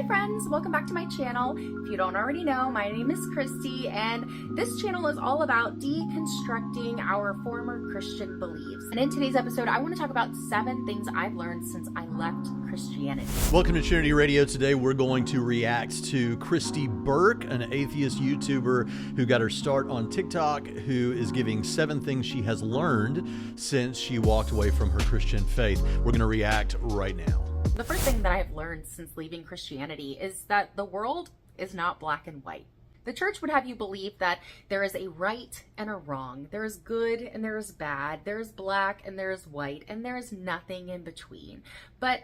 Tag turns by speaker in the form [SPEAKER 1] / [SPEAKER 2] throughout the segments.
[SPEAKER 1] Hi friends, welcome back to my channel. If you don't already know, my name is Kristi, and this channel is all about deconstructing our former Christian beliefs. And in today's episode, I want to talk about 7 things I've learned since I left Christianity.
[SPEAKER 2] Welcome to Trinity Radio. Today we're going to react to Kristi Burke, an atheist YouTuber who got her start on TikTok, who is giving 7 things she has learned since she walked away from her Christian faith. We're going to react right now.
[SPEAKER 1] The first thing that I've learned since leaving Christianity is that the world is not black and white. The church would have you believe that there is a right and a wrong. There is good and there is bad. There is black and there is white, and there is nothing in between. But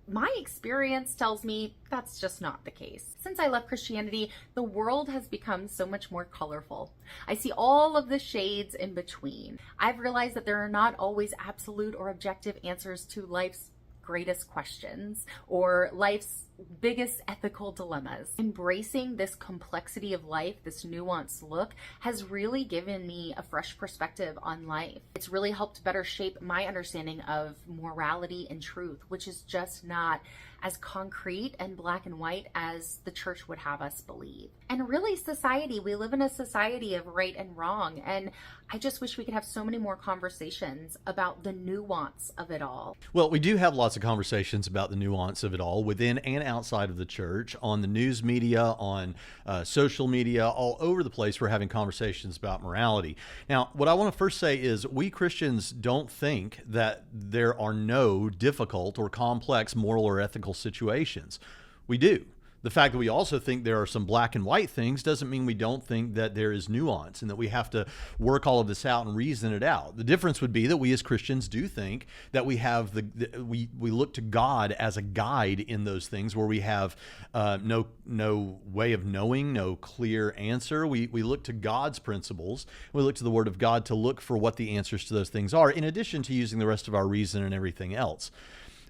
[SPEAKER 1] my experience tells me that's just not the case. Since I left Christianity, the world has become so much more colorful. I see all of the shades in between. I've realized that there are not always absolute or objective answers to life's greatest questions or life's biggest ethical dilemmas. Embracing this complexity of life, this nuanced look, has really given me a fresh perspective on life. It's really helped better shape my understanding of morality and truth, which is just not as concrete and black and white as the church would have us believe. And really, society, we live in a society of right and wrong, and I just wish we could have so many more conversations about the nuance of it all.
[SPEAKER 2] Well, we do have lots of conversations about the nuance of it all within and outside of the church, on the news media, on social media, all over the place. We're having conversations about morality. Now, what I want to first say is we Christians don't think that there are no difficult or complex moral or ethical situations. We do. The fact that we also think there are some black and white things doesn't mean we don't think that there is nuance and that we have to work all of this out and reason it out. The difference would be that we as Christians do think that we have we look to God as a guide in those things where we have no way of knowing, no clear answer. We look to God's principles. We look to the Word of God to look for what the answers to those things are, in addition to using the rest of our reason and everything else.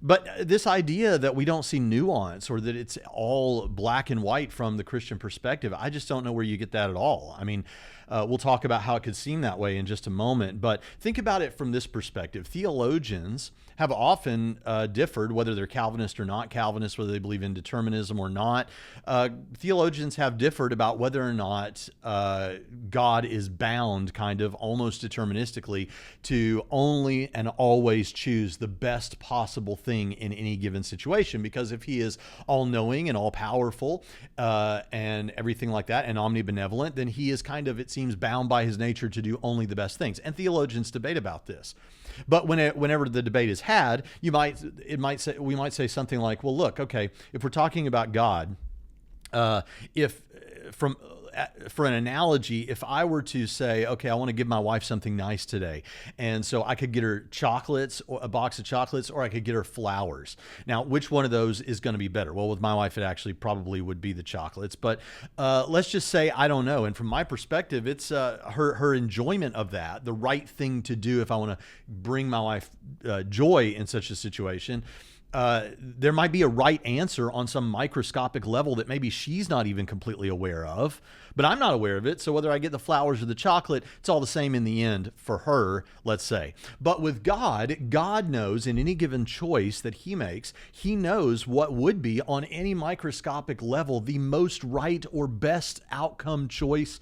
[SPEAKER 2] But this idea that we don't see nuance or that it's all black and white from the Christian perspective, I just don't know where you get that at all. I mean, we'll talk about how it could seem that way in just a moment, but think about it from this perspective. Theologians have often differed, whether they're Calvinist or not Calvinist, whether they believe in determinism or not. Theologians have differed about whether or not God is bound kind of almost deterministically to only and always choose the best possible thing in any given situation, because if he is all-knowing and all-powerful and everything like that and omnibenevolent, then he is kind of, it seems, bound by his nature to do only the best things. And theologians debate about this. But whenever the debate is had, we might say something like, well, look, okay, if we're talking about God, for an analogy, if I were to say, okay, I want to give my wife something nice today, and so I could get her chocolates, or a box of chocolates, or I could get her flowers. Now, which one of those is going to be better? Well, with my wife, it actually probably would be the chocolates, but let's just say I don't know. And from my perspective, it's her enjoyment of that, the right thing to do if I want to bring my wife joy in such a situation. There might be a right answer on some microscopic level that maybe she's not even completely aware of, but I'm not aware of it. So whether I get the flowers or the chocolate, it's all the same in the end for her, let's say. But with God, God knows in any given choice that he makes, he knows what would be on any microscopic level the most right or best outcome choice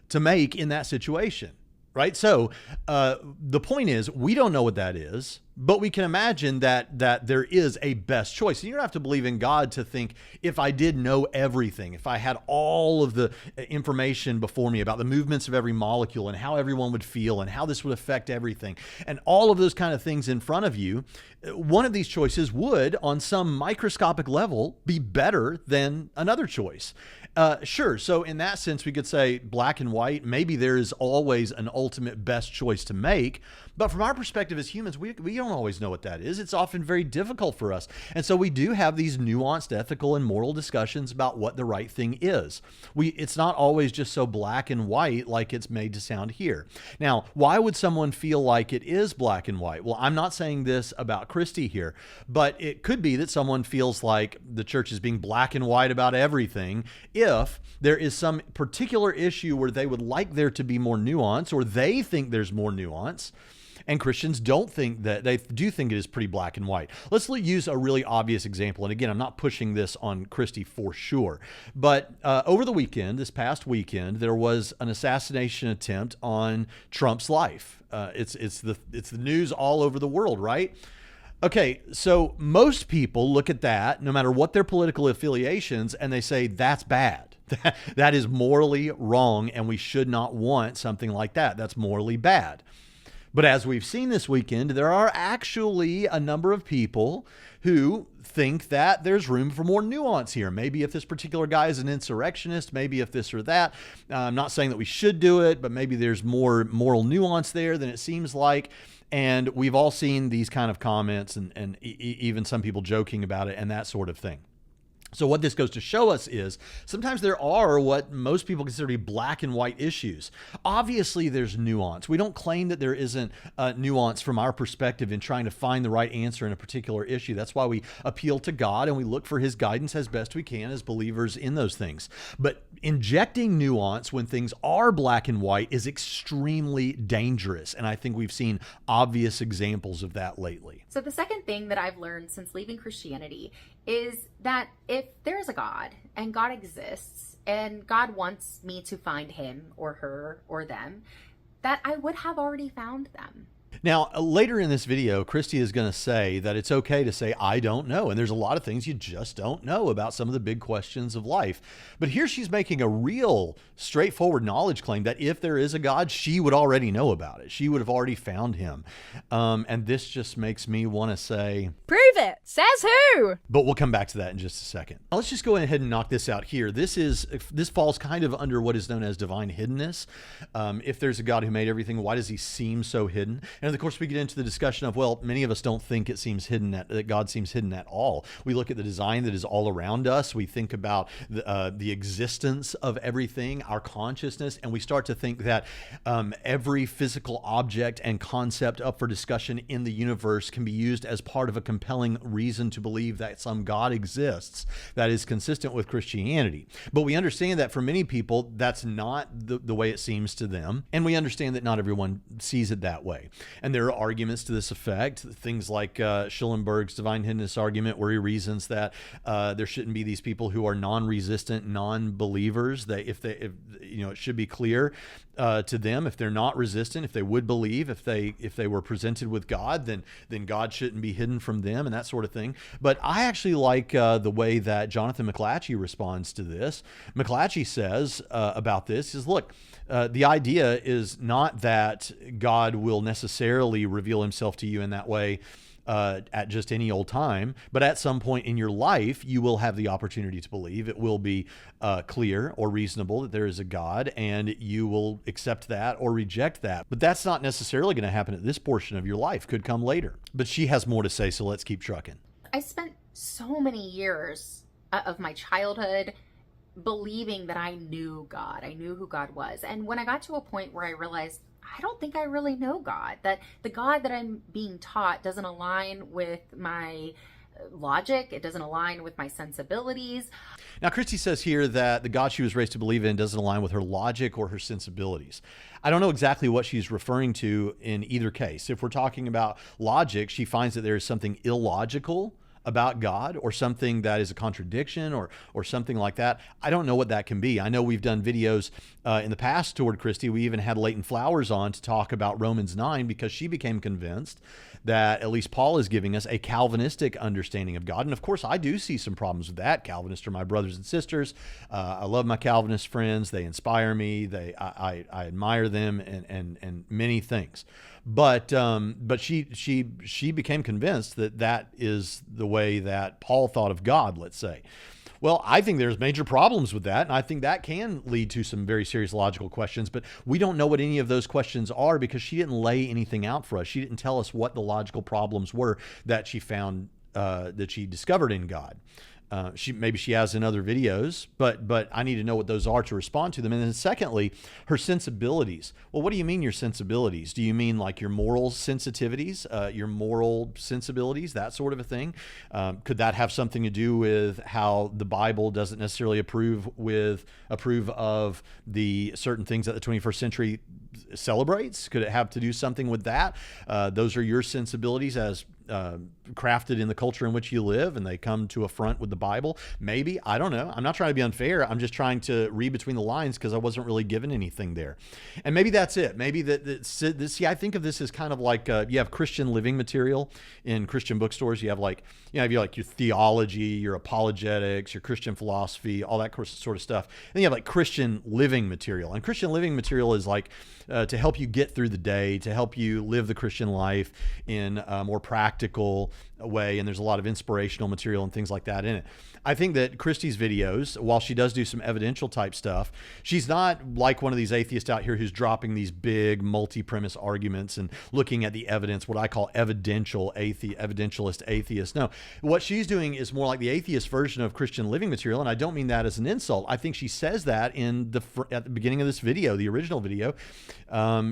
[SPEAKER 2] to make in that situation. Right? So the point is, we don't know what that is, but we can imagine that there is a best choice. And you don't have to believe in God to think, if I did know everything, if I had all of the information before me about the movements of every molecule and how everyone would feel and how this would affect everything and all of those kind of things in front of you, one of these choices would, on some microscopic level, be better than another choice. Sure. So in that sense, we could say black and white, maybe there is always an ultimate best choice to make. But from our perspective as humans, we don't always know what that is. It's often very difficult for us. And so we do have these nuanced ethical and moral discussions about what the right thing is. It's not always just so black and white like it's made to sound here. Now, why would someone feel like it is black and white? Well, I'm not saying this about Kristi here, but it could be that someone feels like the church is being black and white about everything if there is some particular issue where they would like there to be more nuance, or they think there's more nuance. And Christians don't think that, they do think it is pretty black and white. Let's use a really obvious example. And again, I'm not pushing this on Kristi for sure, but over the weekend, this past weekend, there was an assassination attempt on Trump's life. It's the news all over the world, right? Okay, so most people look at that, no matter what their political affiliations, and they say that's bad. That is morally wrong, and we should not want something like that. That's morally bad. But as we've seen this weekend, there are actually a number of people who think that there's room for more nuance here. Maybe if this particular guy is an insurrectionist, maybe if this or that. I'm not saying that we should do it, but maybe there's more moral nuance there than it seems like. And we've all seen these kind of comments and even some people joking about it and that sort of thing. So what this goes to show us is sometimes there are what most people consider to be black and white issues. Obviously, there's nuance. We don't claim that there isn't nuance from our perspective in trying to find the right answer in a particular issue. That's why we appeal to God and we look for his guidance as best we can as believers in those things. But injecting nuance when things are black and white is extremely dangerous. And I think we've seen obvious examples of that lately.
[SPEAKER 1] So the second thing that I've learned since leaving Christianity is that if there is a God and God exists and God wants me to find him or her or them, that I would have already found them.
[SPEAKER 2] Now, later in this video, Kristi is going to say that it's okay to say, I don't know. And there's a lot of things you just don't know about some of the big questions of life. But here she's making a real straightforward knowledge claim that if there is a God, she would already know about it. She would have already found him. And this just makes me want to say,
[SPEAKER 3] prove it. Says who?
[SPEAKER 2] But we'll come back to that in just a second. Now, let's just go ahead and knock this out here. This falls kind of under what is known as divine hiddenness. If there's a God who made everything, why does he seem so hidden? And of course, we get into the discussion of, well, many of us don't think it seems hidden, that God seems hidden at all. We look at the design that is all around us. We think about the existence of everything, our consciousness, and we start to think that every physical object and concept up for discussion in the universe can be used as part of a compelling reason to believe that some God exists that is consistent with Christianity. But we understand that for many people, that's not the way it seems to them. And we understand that not everyone sees it that way. And there are arguments to this effect, things like Schellenberg's divine hiddenness argument, where he reasons that there shouldn't be these people who are non-resistant, non-believers. If it should be clear to them if they're not resistant, if they would believe, if they were presented with God, then God shouldn't be hidden from them and that sort of thing. But I actually like the way that Jonathan McClatchy responds to this. McClatchy says about this is, look, the idea is not that God will necessarily reveal himself to you in that way at just any old time, but at some point in your life, you will have the opportunity to believe. It will be clear or reasonable that there is a God, and you will accept that or reject that. But that's not necessarily going to happen at this portion of your life. Could come later. But she has more to say, so let's keep trucking.
[SPEAKER 1] I spent so many years of my childhood believing that I knew God. I knew who God was. And when I got to a point where I realized I don't think I really know God, that the God that I'm being taught doesn't align with my logic, it doesn't align with my sensibilities.
[SPEAKER 2] Now, Kristi says here that the God she was raised to believe in doesn't align with her logic or her sensibilities. I don't know exactly what she's referring to in either case. If we're talking about logic, she finds that there is something illogical about God, or something that is a contradiction, or something like that. I don't know what that can be. I know we've done videos in the past toward Kristi. We even had Leighton Flowers on to talk about Romans 9 because she became convinced that at least Paul is giving us a Calvinistic understanding of God. And of course, I do see some problems with that. Calvinists are my brothers and sisters. I love my Calvinist friends. They inspire me. I admire them and many things. But she became convinced that is the way that Paul thought of God, let's say. Well, I think there's major problems with that, and I think that can lead to some very serious logical questions, but we don't know what any of those questions are because she didn't lay anything out for us. She didn't tell us what the logical problems were that she found, that she discovered in God. Maybe she has in other videos, but I need to know what those are to respond to them. And then secondly, her sensibilities. Well, what do you mean your sensibilities? Do you mean like your moral sensitivities, your moral sensibilities, that sort of a thing? Could that have something to do with how the Bible doesn't necessarily approve of the certain things that the 21st century celebrates? Could it have to do something with that? Those are your sensibilities as crafted in the culture in which you live, and they come to affront with the Bible. Maybe, I don't know. I'm not trying to be unfair. I'm just trying to read between the lines because I wasn't really given anything there. And maybe that's it. Maybe see, I think of this as kind of like you have Christian living material in Christian bookstores. You have like, you have like your theology, your apologetics, your Christian philosophy, all that sort of stuff. And then you have like Christian living material. And Christian living material is like to help you get through the day, to help you live the Christian life in a more practical way. And there's a lot of inspirational material and things like that in it. I think that Kristi's videos, while she does do some evidential type stuff, she's not like one of these atheists out here who's dropping these big multi-premise arguments and looking at the evidence, what I call evidentialist atheists. No, what she's doing is more like the atheist version of Christian living material. And I don't mean that as an insult. I think she says that at the beginning of this video, the original video.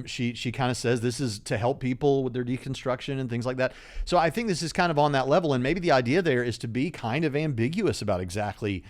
[SPEAKER 2] She kind of says this is to help people with their deconstruction and things like that. So I think this is kind of on that level. And maybe the idea there is to be kind of ambiguous about exactly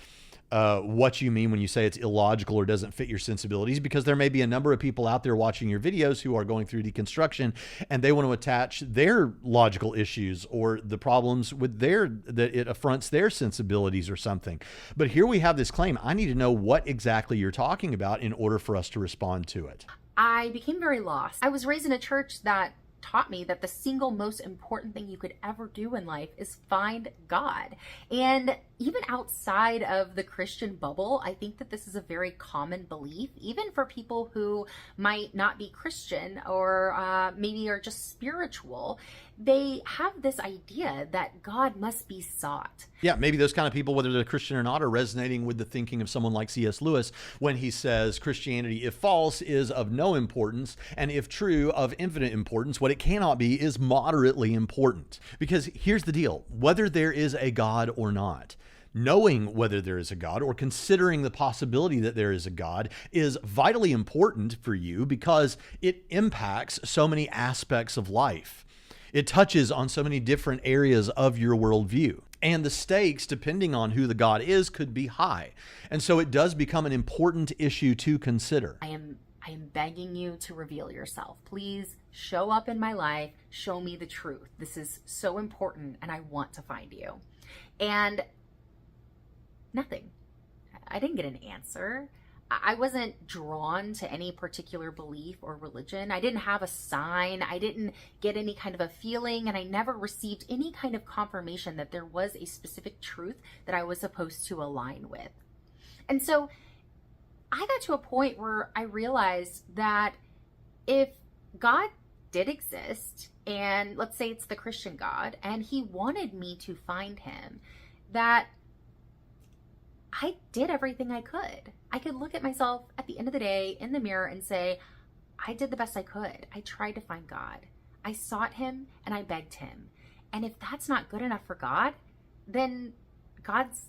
[SPEAKER 2] what you mean when you say it's illogical or doesn't fit your sensibilities, because there may be a number of people out there watching your videos who are going through deconstruction and they want to attach their logical issues or the problems with that it affronts their sensibilities or something. But here we have this claim. I need to know what exactly you're talking about in order for us to respond to it.
[SPEAKER 1] I became very lost. I was raised in a church that taught me that the single most important thing you could ever do in life is find God. And even outside of the Christian bubble, I think that this is a very common belief, even for people who might not be Christian or maybe are just spiritual. They have this idea that God must be sought.
[SPEAKER 2] Yeah, maybe those kind of people, whether they're Christian or not, are resonating with the thinking of someone like C.S. Lewis when he says Christianity, if false, is of no importance, and if true, of infinite importance. What it cannot be is moderately important. Because here's the deal, whether there is a God or not, knowing whether there is a God or considering the possibility that there is a God is vitally important for you because it impacts so many aspects of life. It touches on so many different areas of your worldview. And the stakes, depending on who the God is, could be high. And so it does become an important issue to consider.
[SPEAKER 1] I am begging you to reveal yourself. Please show up in my life. Show me the truth. This is so important and I want to find you. And nothing. I didn't get an answer. I wasn't drawn to any particular belief or religion. I didn't have a sign. I didn't get any kind of a feeling, and I never received any kind of confirmation that there was a specific truth that I was supposed to align with. And so I got to a point where I realized that if God did exist, and let's say it's the Christian God, and he wanted me to find him, that I did everything I could. I could look at myself at the end of the day in the mirror and say, I did the best I could. I tried to find God. I sought him and I begged him. And if that's not good enough for God, then God's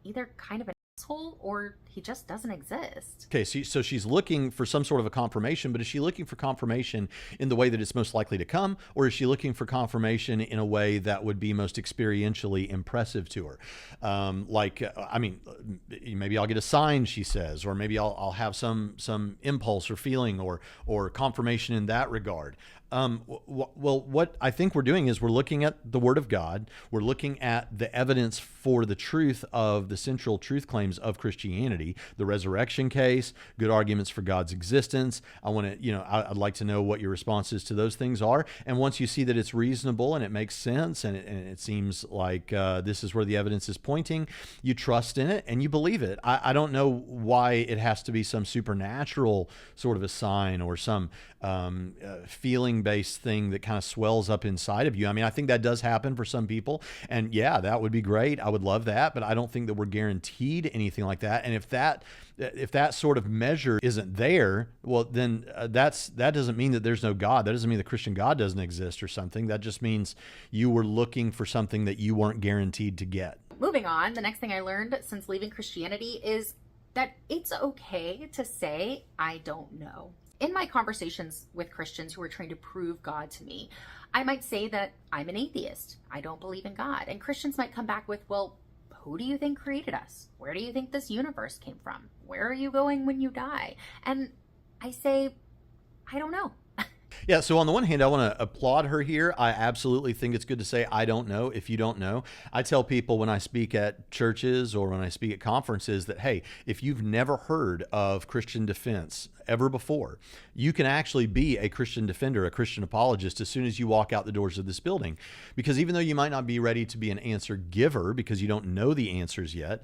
[SPEAKER 1] either kind of an asshole or he just doesn't exist.
[SPEAKER 2] Okay, so she's looking for some sort of a confirmation, but is she looking for confirmation in the way that it's most likely to come, or is she looking for confirmation in a way that would be most experientially impressive to her? Maybe I'll get a sign, she says, or maybe I'll have some impulse or feeling or confirmation in that regard. Well, what I think we're doing is we're looking at the Word of God. We're looking at the evidence for the truth of the central truth claims of Christianity, the resurrection case, good arguments for God's existence. I'd like to know what your responses to those things are. And once you see that it's reasonable and it makes sense and it seems like this is where the evidence is pointing, you trust in it and you believe it. I don't know why it has to be some supernatural sort of a sign or some feeling-based thing that kind of swells up inside of you. I mean, I think that does happen for some people, and yeah, that would be great. I would love that, but I don't think that we're guaranteed anything like that. And if that sort of measure isn't there, well, then that doesn't mean that there's no God. That doesn't mean the Christian God doesn't exist or something. That just means you were looking for something that you weren't guaranteed to get.
[SPEAKER 1] Moving on, the next thing I learned since leaving Christianity is that it's okay to say, I don't know. In my conversations with Christians who are trying to prove God to me, I might say that I'm an atheist. I don't believe in God. And Christians might come back with, well, who do you think created us? Where do you think this universe came from? Where are you going when you die? And I say, I don't know.
[SPEAKER 2] Yeah, so on the one hand, I want to applaud her here. I absolutely think it's good to say, I don't know if you don't know. I tell people when I speak at churches or when I speak at conferences that, hey, if you've never heard of Christian defense ever before, you can actually be a Christian defender, a Christian apologist as soon as you walk out the doors of this building. Because even though you might not be ready to be an answer giver because you don't know the answers yet,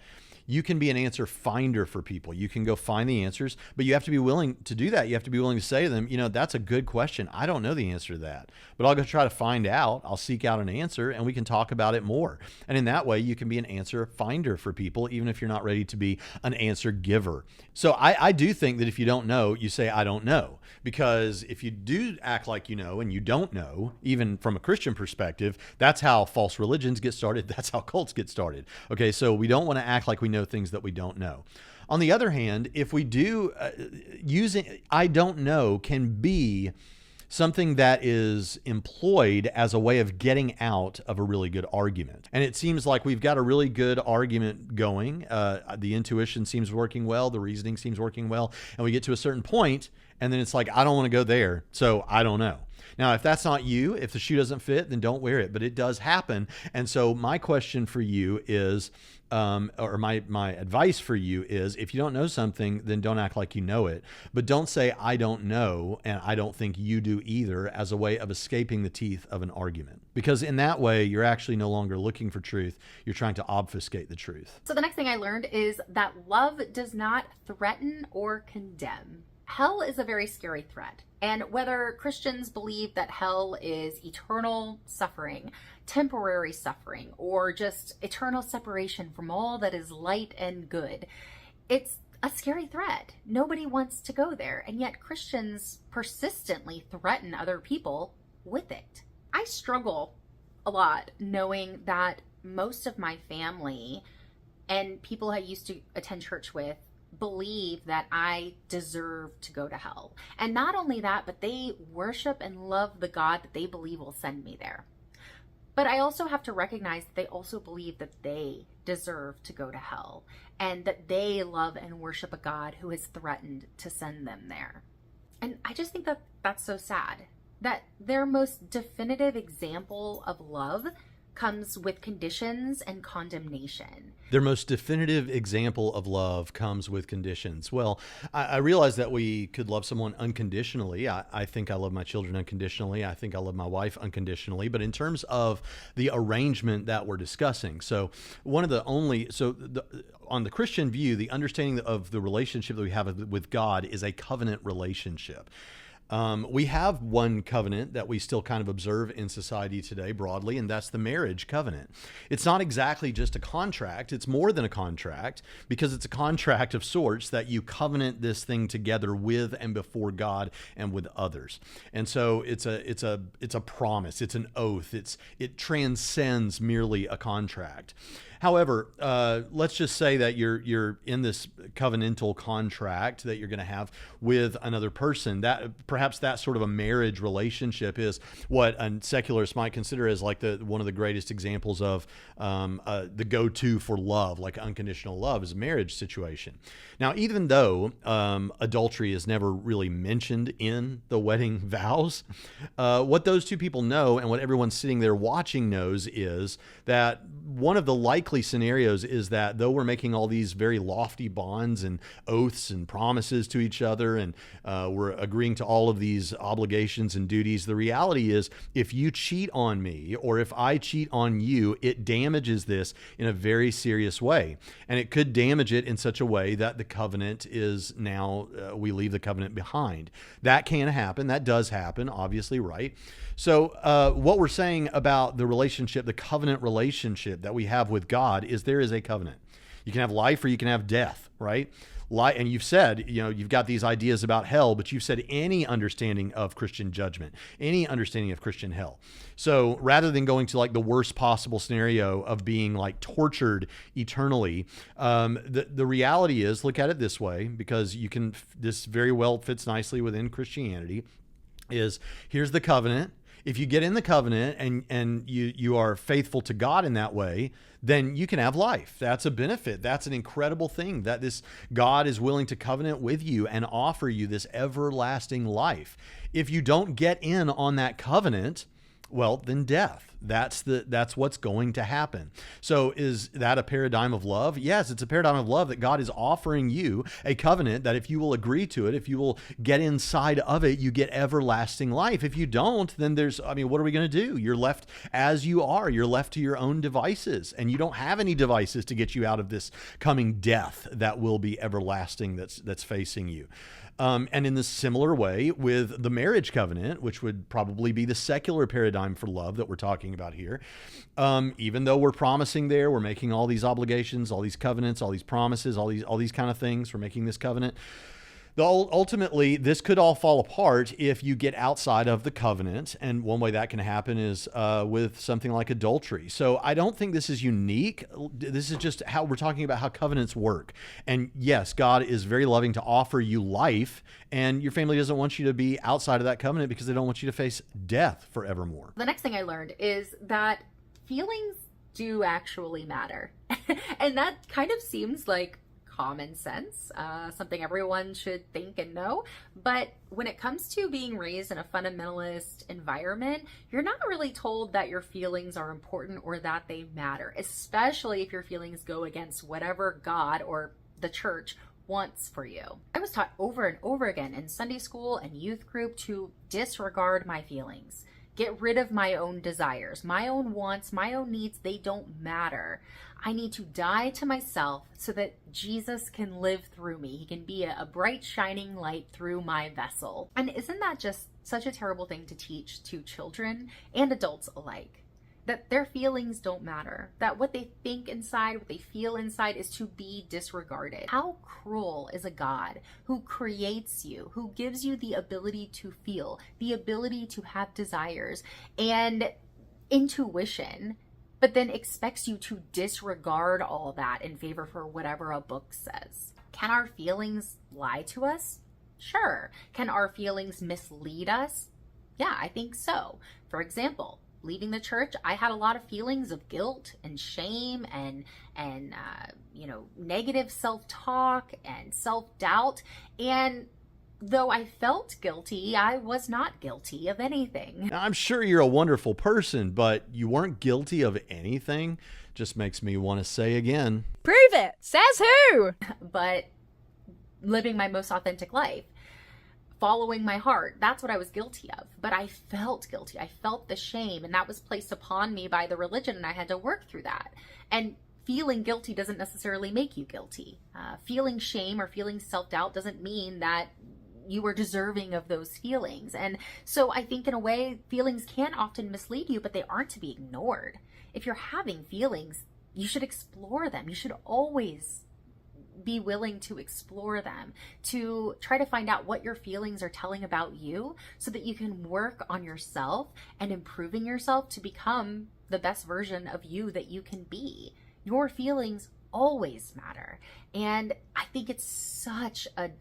[SPEAKER 2] you can be an answer finder for people. You can go find the answers, but you have to be willing to do that. You have to be willing to say to them, that's a good question. I don't know the answer to that, but I'll go try to find out. I'll seek out an answer and we can talk about it more. And in that way, you can be an answer finder for people, even if you're not ready to be an answer giver. So I do think that if you don't know, you say, I don't know. Because if you do act like you know and you don't know, even from a Christian perspective, that's how false religions get started. That's how cults get started. Okay, so we don't want to act like we know things that we don't know. On the other hand, if we do, using I don't know can be something that is employed as a way of getting out of a really good argument. And it seems like we've got a really good argument going. The intuition seems working well. The reasoning seems working well. And we get to a certain point, and then it's like, I don't want to go there, so I don't know. Now, if that's not you, if the shoe doesn't fit, then don't wear it. But it does happen. And so my question for you is, or my advice for you is, if you don't know something, then don't act like you know it. But don't say, I don't know, and I don't think you do either, as a way of escaping the teeth of an argument. Because in that way, you're actually no longer looking for truth. You're trying to obfuscate the truth.
[SPEAKER 1] So the next thing I learned is that love does not threaten or condemn. Hell is a very scary threat. And whether Christians believe that hell is eternal suffering, temporary suffering, or just eternal separation from all that is light and good, it's a scary threat. Nobody wants to go there. And yet Christians persistently threaten other people with it. I struggle a lot knowing that most of my family and people I used to attend church with believe that I deserve to go to hell. And not only that, but they worship and love the God that they believe will send me there. But I also have to recognize that they also believe that they deserve to go to hell and that they love and worship a God who has threatened to send them there. And I just think that that's so sad, that their most definitive example of love comes with conditions and condemnation.
[SPEAKER 2] Their most definitive example of love comes with conditions. Well, I realize that we could love someone unconditionally. I think I love my children unconditionally. I think I love my wife unconditionally. But in terms of the arrangement that we're discussing, on the Christian view, the understanding of the relationship that we have with God is a covenant relationship. We have one covenant that we still kind of observe in society today broadly, and that's the marriage covenant. It's not exactly just a contract. It's more than a contract, because it's a contract of sorts that you covenant this thing together with and before God and with others. And so it's a promise. It's an oath. It transcends merely a contract. However, let's just say that you're in this covenantal contract that you're going to have with another person. That perhaps that sort of a marriage relationship is what a secularist might consider as like one of the greatest examples of the go-to for love, like unconditional love, is a marriage situation. Now, even though adultery is never really mentioned in the wedding vows, what those two people know and what everyone sitting there watching knows is that one of the likely scenarios is that though we're making all these very lofty bonds and oaths and promises to each other, and we're agreeing to all of these obligations and duties, the reality is if you cheat on me or if I cheat on you, it damages this in a very serious way. And it could damage it in such a way that the covenant is now, we leave the covenant behind. That can happen. That does happen, obviously, right? So what we're saying about the relationship, the covenant relationship that we have with God, is there is a covenant. You can have life or you can have death, right? And you've said, you've got these ideas about hell, but you've said any understanding of Christian judgment, any understanding of Christian hell. So rather than going to like the worst possible scenario of being like tortured eternally, the reality is, look at it this way, because this very well fits nicely within Christianity, is here's the covenant. If you get in the covenant and you are faithful to God in that way, then you can have life. That's a benefit. That's an incredible thing, that this God is willing to covenant with you and offer you this everlasting life. If you don't get in on that covenant, well, then death. That's what's going to happen. So is that a paradigm of love? Yes, it's a paradigm of love that God is offering you a covenant that if you will agree to it, if you will get inside of it, you get everlasting life. If you don't, then what are we going to do? You're left as you are. You're left to your own devices, and you don't have any devices to get you out of this coming death that will be everlasting that's facing you. And in the similar way with the marriage covenant, which would probably be the secular paradigm for love that we're talking about here, even though we're promising there, we're making all these obligations, all these covenants, all these promises, all these kind of things, we're making this covenant. Ultimately, this could all fall apart if you get outside of the covenant. And one way that can happen is with something like adultery. So I don't think this is unique. This is just how we're talking about how covenants work. And yes, God is very loving to offer you life, and your family doesn't want you to be outside of that covenant because they don't want you to face death forevermore.
[SPEAKER 1] The next thing I learned is that feelings do actually matter. And that kind of seems like common sense, something everyone should think and know. But when it comes to being raised in a fundamentalist environment, you're not really told that your feelings are important or that they matter, especially if your feelings go against whatever God or the church wants for you. I was taught over and over again in Sunday school and youth group to disregard my feelings. Get rid of my own desires, my own wants, my own needs. They don't matter. I need to die to myself so that Jesus can live through me. He can be a bright, shining light through my vessel. And isn't that just such a terrible thing to teach to children and adults alike? That their feelings don't matter, that what they think inside, what they feel inside is to be disregarded. How cruel is a God who creates you, who gives you the ability to feel, the ability to have desires and intuition, but then expects you to disregard all that in favor for whatever a book says. Can our feelings lie to us? Sure. Can our feelings mislead us? Yeah, I think so. For example, leaving the church, I had a lot of feelings of guilt and shame and negative self-talk and self-doubt. And though I felt guilty, I was not guilty of anything.
[SPEAKER 2] Now, I'm sure you're a wonderful person, but you weren't guilty of anything. Just makes me want to say again.
[SPEAKER 3] Prove it. Says who?
[SPEAKER 1] But living my most authentic life, following my heart, that's what I was guilty of. But I felt guilty. I felt the shame, and that was placed upon me by the religion, and I had to work through that. And feeling guilty doesn't necessarily make you guilty. Feeling shame or feeling self-doubt doesn't mean that you are deserving of those feelings. And so I think in a way, feelings can often mislead you, but they aren't to be ignored. If you're having feelings, you should explore them. You should always be willing to explore them, to try to find out what your feelings are telling about you so that you can work on yourself and improving yourself to become the best version of you that you can be. Your feelings always matter. And I think it's such a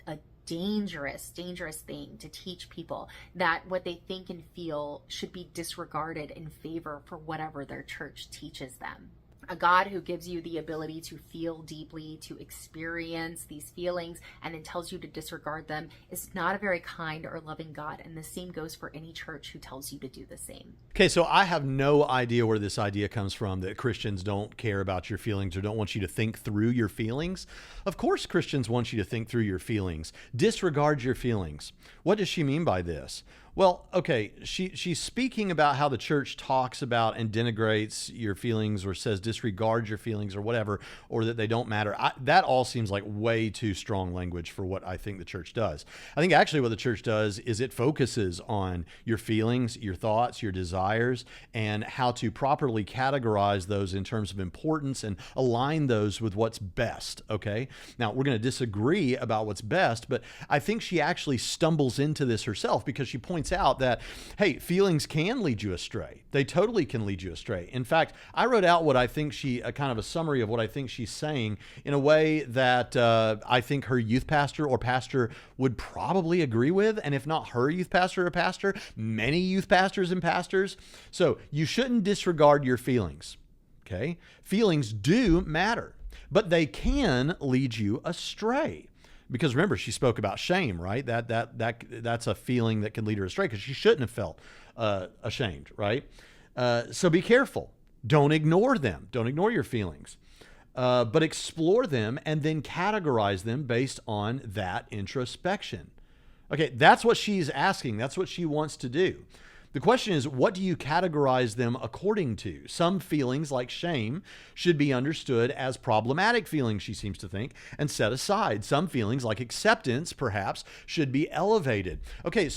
[SPEAKER 1] dangerous thing to teach people that what they think and feel should be disregarded in favor for whatever their church teaches them. A God who gives you the ability to feel deeply, to experience these feelings, and then tells you to disregard them is not a very kind or loving God. And the same goes for any church who tells you to do the same.
[SPEAKER 2] Okay, so I have no idea where this idea comes from that Christians don't care about your feelings or don't want you to think through your feelings. Of course, Christians want you to think through your feelings. Disregard your feelings. What does she mean by this? Well, okay, she's speaking about how the church talks about and denigrates your feelings or says disregard your feelings or whatever, or that they don't matter. That all seems like way too strong language for what I think the church does. I think actually what the church does is it focuses on your feelings, your thoughts, your desires, and how to properly categorize those in terms of importance and align those with what's best, okay? Now, we're going to disagree about what's best, but I think she actually stumbles into this herself because she points points out that, hey, feelings can lead you astray. They totally can lead you astray. In fact, I wrote out what I think kind of a summary of what I think she's saying in a way that I think her youth pastor or pastor would probably agree with. And if not her youth pastor or pastor, many youth pastors and pastors. So you shouldn't disregard your feelings. Okay? Feelings do matter, but they can lead you astray. Because remember, she spoke about shame, right? That's a feeling that can lead her astray because she shouldn't have felt ashamed, right? So be careful. Don't ignore them. Don't ignore your feelings, but explore them and then categorize them based on that introspection. Okay, that's what she's asking. That's what she wants to do. The question is, what do you categorize them according to? Some feelings, like shame, should be understood as problematic feelings, she seems to think, and set aside. Some feelings, like acceptance, perhaps, should be elevated. Okay,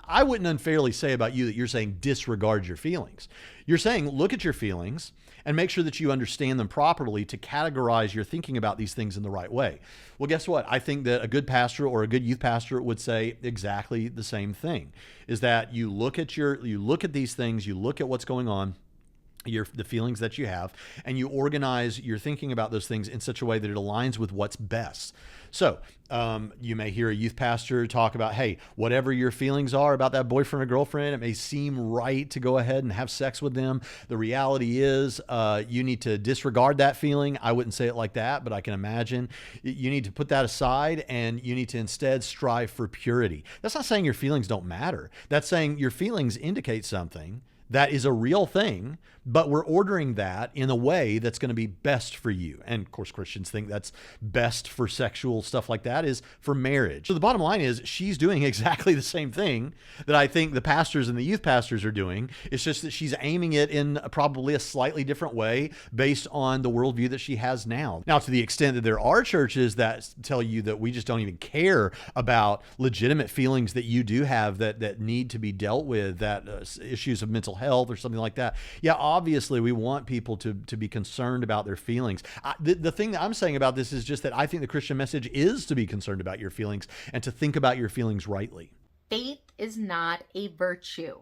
[SPEAKER 2] I wouldn't unfairly say about you that you're saying disregard your feelings. You're saying look at your feelings and make sure that you understand them properly to categorize your thinking about these things in the right way. Well, guess what? I think that a good pastor or a good youth pastor would say exactly the same thing, is that you look at these things, you look at what's going on, the feelings that you have, and you organize your thinking about those things in such a way that it aligns with what's best. So you may hear a youth pastor talk about, hey, whatever your feelings are about that boyfriend or girlfriend, it may seem right to go ahead and have sex with them. The reality is you need to disregard that feeling. I wouldn't say it like that, but I can imagine you need to put that aside and you need to instead strive for purity. That's not saying your feelings don't matter. That's saying your feelings indicate something that is a real thing, but we're ordering that in a way that's going to be best for you. And of course, Christians think that's best for sexual stuff like that is for marriage. So the bottom line is she's doing exactly the same thing that I think the pastors and the youth pastors are doing. It's just that she's aiming it in probably a slightly different way based on the worldview that she has now. Now, to the extent that there are churches that tell you that we just don't even care about legitimate feelings that you do have that need to be dealt with, that issues of mental health or something like that. Yeah, obviously we want people to be concerned about their feelings. The thing that I'm saying about this is just that I think the Christian message is to be concerned about your feelings and to think about your feelings rightly.
[SPEAKER 1] Faith is not a virtue.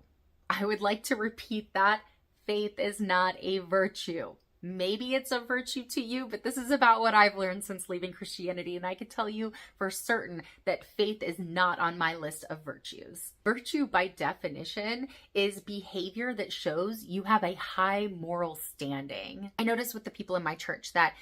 [SPEAKER 1] I would like to repeat that. Faith is not a virtue. Maybe it's a virtue to you, but this is about what I've learned since leaving Christianity, and I can tell you for certain that faith is not on my list of virtues. Virtue, by definition, is behavior that shows you have a high moral standing. I noticed with the people in my church that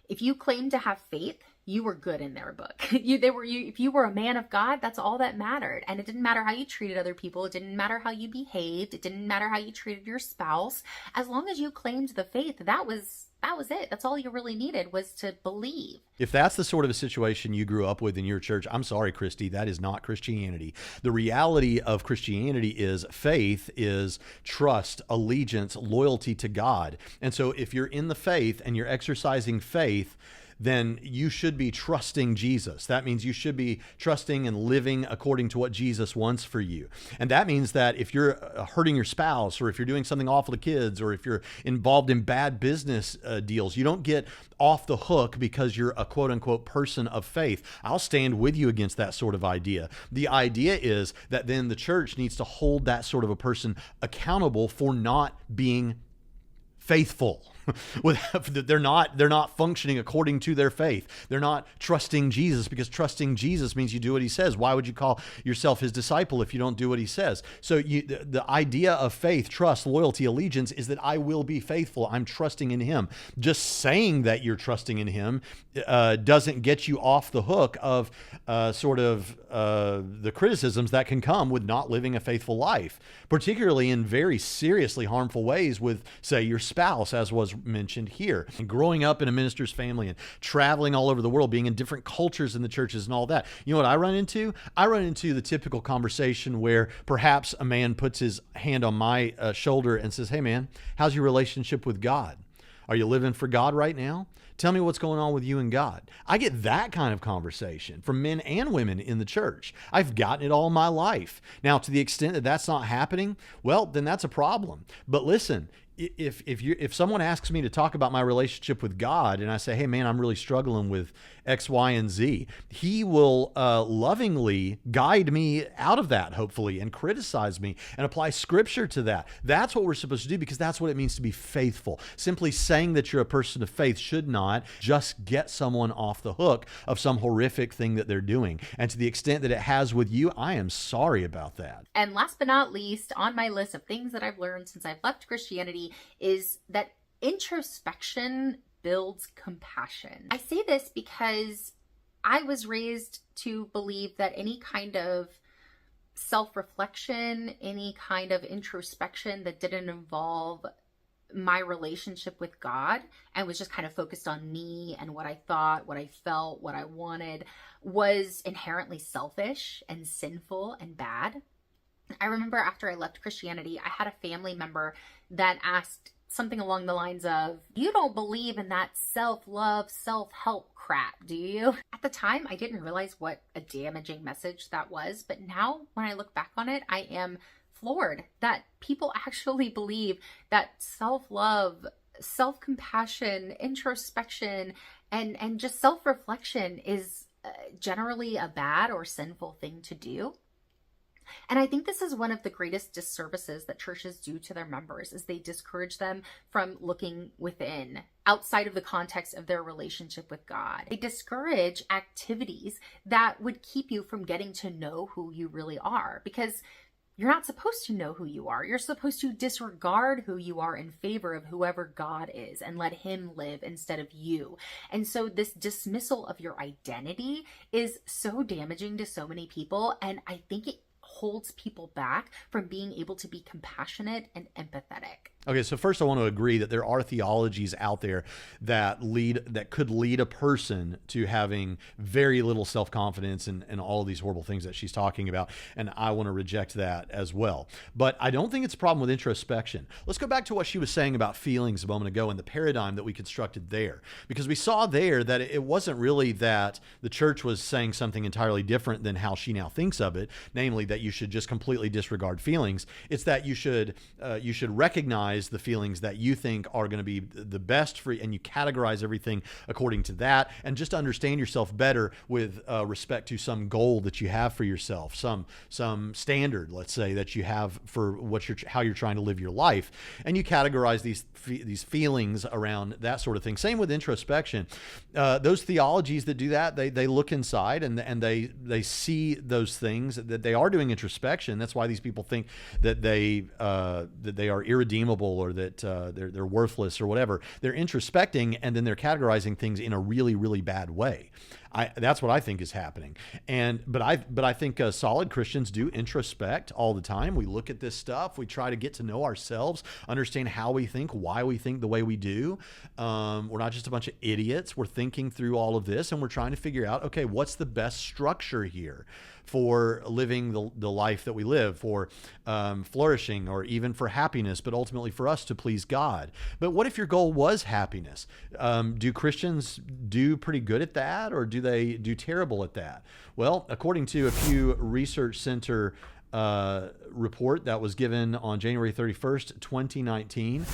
[SPEAKER 1] if you claim to have faith, you were good in their book. If you were a man of God, that's all that mattered. And it didn't matter how you treated other people. It didn't matter how you behaved. It didn't matter how you treated your spouse. As long as you claimed the faith, that was it. That's all you really needed, was to believe.
[SPEAKER 2] If that's the sort of a situation you grew up with in your church, I'm sorry, Kristi, that is not Christianity. The reality of Christianity is faith is trust, allegiance, loyalty to God. And so if you're in the faith and you're exercising faith, then you should be trusting Jesus. That means you should be trusting and living according to what Jesus wants for you. And that means that if you're hurting your spouse, or if you're doing something awful to kids, or if you're involved in bad business deals, you don't get off the hook because you're a quote unquote person of faith. I'll stand with you against that sort of idea. The idea is that then the church needs to hold that sort of a person accountable for not being faithful. They're not functioning according to their faith. They're not trusting Jesus, because trusting Jesus means you do what he says. Why would you call yourself his disciple if you don't do what he says? So the idea of faith, trust, loyalty, allegiance is that I will be faithful. I'm trusting in him. Just saying that you're trusting in him doesn't get you off the hook of the criticisms that can come with not living a faithful life, particularly in very seriously harmful ways with, say, your spouse, as was mentioned here. And growing up in a minister's family and traveling all over the world, being in different cultures in the churches and all that. You know what I run into? I run into the typical conversation where perhaps a man puts his hand on my shoulder and says, "Hey man, how's your relationship with God? Are you living for God right now? Tell me what's going on with you and God." I get that kind of conversation from men and women in the church. I've gotten it all my life. Now, to the extent that that's not happening, well, then that's a problem. But listen, if someone asks me to talk about my relationship with God and I say, hey man, I'm really struggling with X, Y, and Z, he will lovingly guide me out of that, hopefully, and criticize me and apply scripture to that. That's what we're supposed to do, because that's what it means to be faithful. Simply saying that you're a person of faith should not just get someone off the hook of some horrific thing that they're doing. And to the extent that it has with you, I am sorry about that.
[SPEAKER 1] And last but not least, on my list of things that I've learned since I've left Christianity is that introspection builds compassion. I say this because I was raised to believe that any kind of self-reflection, any kind of introspection that didn't involve my relationship with God and was just kind of focused on me and what I thought, what I felt, what I wanted, was inherently selfish and sinful and bad. I remember after I left Christianity, I had a family member that asked something along the lines of, you don't believe in that self-love, self-help crap, do you? At the time, I didn't realize what a damaging message that was, but now when I look back on it, I am floored that people actually believe that self-love, self-compassion, introspection, and just self-reflection is generally a bad or sinful thing to do. And I think this is one of the greatest disservices that churches do to their members, is they discourage them from looking within, outside of the context of their relationship with God. They discourage activities that would keep you from getting to know who you really are, because you're not supposed to know who you are. You're supposed to disregard who you are in favor of whoever God is and let him live instead of you. And so this dismissal of your identity is so damaging to so many people. And I think it holds people back from being able to be compassionate and empathetic.
[SPEAKER 2] Okay, so first I want to agree that there are theologies out there that could lead a person to having very little self-confidence and all these horrible things that she's talking about, and I want to reject that as well. But I don't think it's a problem with introspection. Let's go back to what she was saying about feelings a moment ago and the paradigm that we constructed there, because we saw there that it wasn't really that the church was saying something entirely different than how she now thinks of it, namely that you should just completely disregard feelings. It's that you should recognize the feelings that you think are going to be the best for you, and you categorize everything according to that, and just understand yourself better with respect to some goal that you have for yourself, some standard, let's say, that you have for how you're trying to live your life, and you categorize these feelings around that sort of thing. Same with introspection. Those theologies that do that, they look inside and they see those things, that they are doing introspection. That's why these people think that they are irredeemable, or that they're worthless or whatever. They're introspecting, and then they're categorizing things in a really, really bad way. That's what I think is happening. But I think solid Christians do introspect all the time. We look at this stuff. We try to get to know ourselves, understand how we think, why we think the way we do. We're not just a bunch of idiots. We're thinking through all of this, and we're trying to figure out, okay, what's the best structure here for living the life that we live, for flourishing, or even for happiness, but ultimately for us to please God. But what if your goal was happiness? Do Christians do pretty good at that, or do they do terrible at that? Well, according to a Pew Research Center report that was given on January 31st, 2019,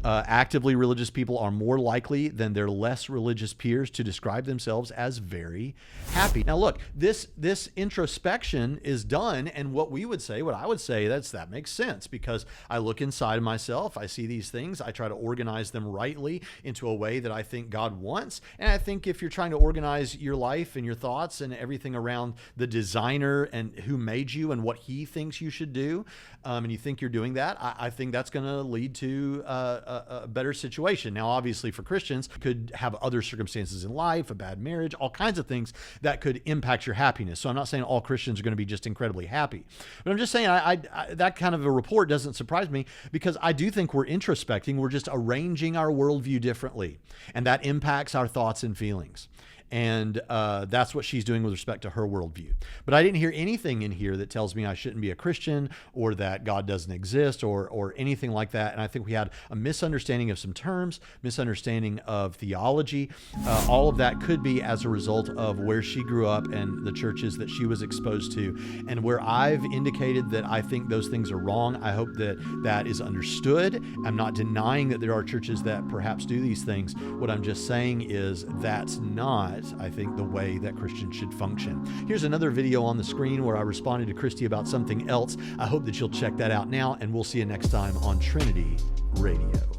[SPEAKER 2] actively religious people are more likely than their less religious peers to describe themselves as very happy. Now look, this introspection is done, and what I would say, that makes sense, because I look inside of myself, I see these things, I try to organize them rightly into a way that I think God wants. And I think if you're trying to organize your life and your thoughts and everything around the designer and who made you and what he thinks you should do, and you think you're doing that, I think that's going to lead to a better situation. Now, obviously for Christians, you could have other circumstances in life, a bad marriage, all kinds of things that could impact your happiness. So I'm not saying all Christians are going to be just incredibly happy, but I'm just saying that kind of a report doesn't surprise me, because I do think we're introspecting. We're just arranging our worldview differently, and that impacts our thoughts and feelings. And that's what she's doing with respect to her worldview. But I didn't hear anything in here that tells me I shouldn't be a Christian or that God doesn't exist or anything like that. And I think we had a misunderstanding of some terms, misunderstanding of theology. All of that could be as a result of where she grew up and the churches that she was exposed to. And where I've indicated that I think those things are wrong, I hope that that is understood. I'm not denying that there are churches that perhaps do these things. What I'm just saying is that's not, I think, the way that Christians should function. Here's another video on the screen where I responded to Kristi about something else. I hope that you'll check that out now, and we'll see you next time on Trinity Radio.